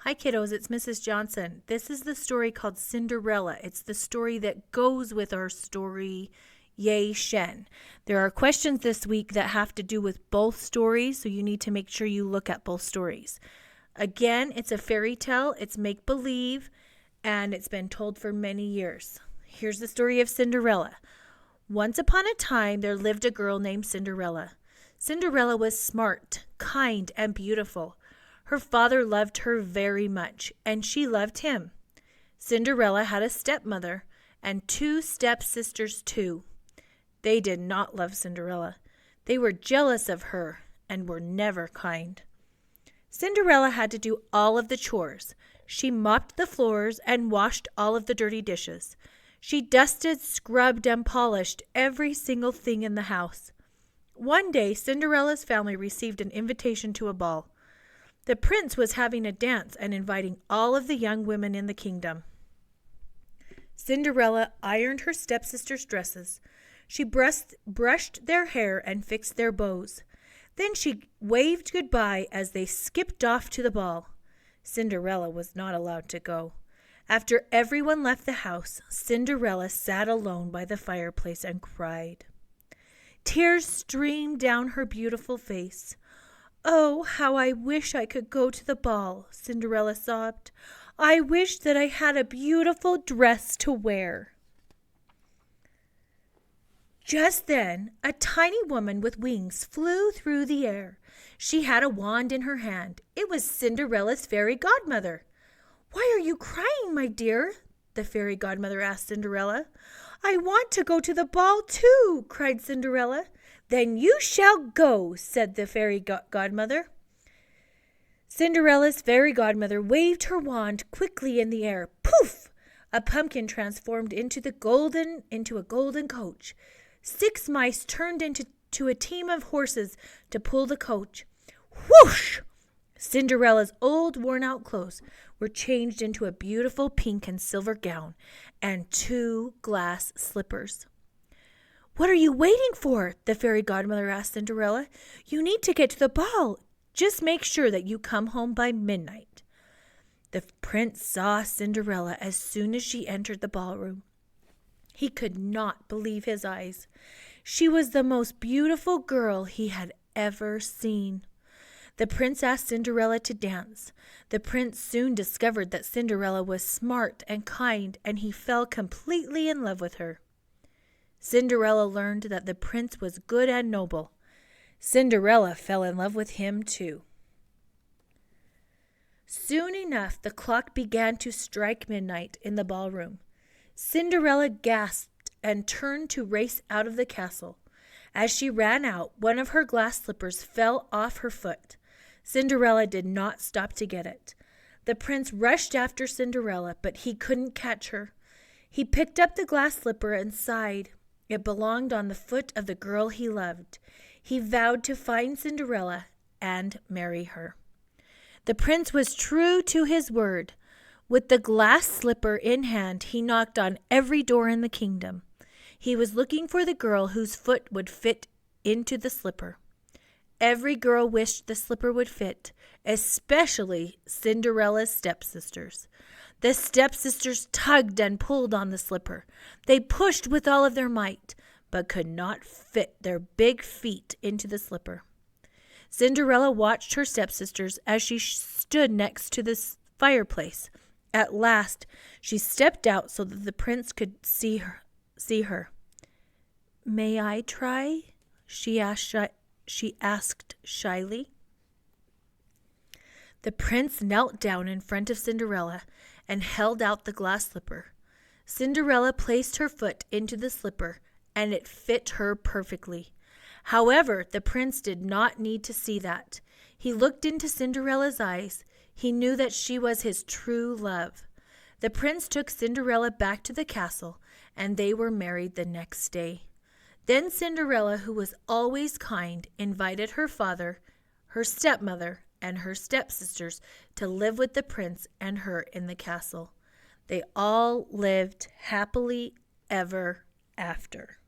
Hi kiddos, it's Mrs. Johnson. This is the story called Cinderella. It's the story that goes with our story, Yay Shen. There are questions this week that have to do with both stories, so you need to make sure you look at both stories. Again, it's a fairy tale, it's make-believe, and it's been told for many years. Here's the story of Cinderella. Once upon a time, there lived a girl named Cinderella. Cinderella was smart, kind, and beautiful. Her father loved her very much, and she loved him. Cinderella had a stepmother and two stepsisters too. They did not love Cinderella. They were jealous of her and were never kind. Cinderella had to do all of the chores. She mopped the floors and washed all of the dirty dishes. She dusted, scrubbed, and polished every single thing in the house. One day, Cinderella's family received an invitation to a ball. The prince was having a dance and inviting all of the young women in the kingdom. Cinderella ironed her stepsisters' dresses. She brushed their hair and fixed their bows. Then she waved goodbye as they skipped off to the ball. Cinderella was not allowed to go. After everyone left the house, Cinderella sat alone by the fireplace and cried. Tears streamed down her beautiful face. "Oh, how I wish I could go to the ball," Cinderella sobbed. "I wish that I had a beautiful dress to wear." Just then, a tiny woman with wings flew through the air. She had a wand in her hand. It was Cinderella's fairy godmother. "Why are you crying, my dear?" the fairy godmother asked Cinderella. "I want to go to the ball too," cried Cinderella. "Then you shall go," said the fairy godmother. Cinderella's fairy godmother waved her wand quickly in the air. Poof! A pumpkin transformed into a golden coach. 6 mice turned into a team of horses to pull the coach. Whoosh! Cinderella's old worn-out clothes were changed into a beautiful pink and silver gown and 2 glass slippers. "What are you waiting for?" the fairy godmother asked Cinderella. "You need to get to the ball. Just make sure that you come home by midnight." The prince saw Cinderella as soon as she entered the ballroom. He could not believe his eyes. She was the most beautiful girl he had ever seen. The prince asked Cinderella to dance. The prince soon discovered that Cinderella was smart and kind, and he fell completely in love with her. Cinderella learned that the prince was good and noble. Cinderella fell in love with him too. Soon enough, the clock began to strike midnight in the ballroom. Cinderella gasped and turned to race out of the castle. As she ran out, one of her glass slippers fell off her foot. Cinderella did not stop to get it. The prince rushed after Cinderella, but he couldn't catch her. He picked up the glass slipper and sighed. It belonged on the foot of the girl he loved. He vowed to find Cinderella and marry her. The prince was true to his word. With the glass slipper in hand, he knocked on every door in the kingdom. He was looking for the girl whose foot would fit into the slipper. Every girl wished the slipper would fit, especially Cinderella's stepsisters. The stepsisters tugged and pulled on the slipper. They pushed with all of their might, but could not fit their big feet into the slipper. Cinderella watched her stepsisters as she stood next to the fireplace. At last, she stepped out so that the prince could see her. "May I try?" she asked shyly. The prince knelt down in front of Cinderella and held out the glass slipper. Cinderella placed her foot into the slipper, and it fit her perfectly. However, the prince did not need to see that. He looked into Cinderella's eyes. He knew that she was his true love. The prince took Cinderella back to the castle, and they were married the next day. Then Cinderella, who was always kind, invited her father, her stepmother, and her stepsisters to live with the prince and her in the castle. They all lived happily ever after.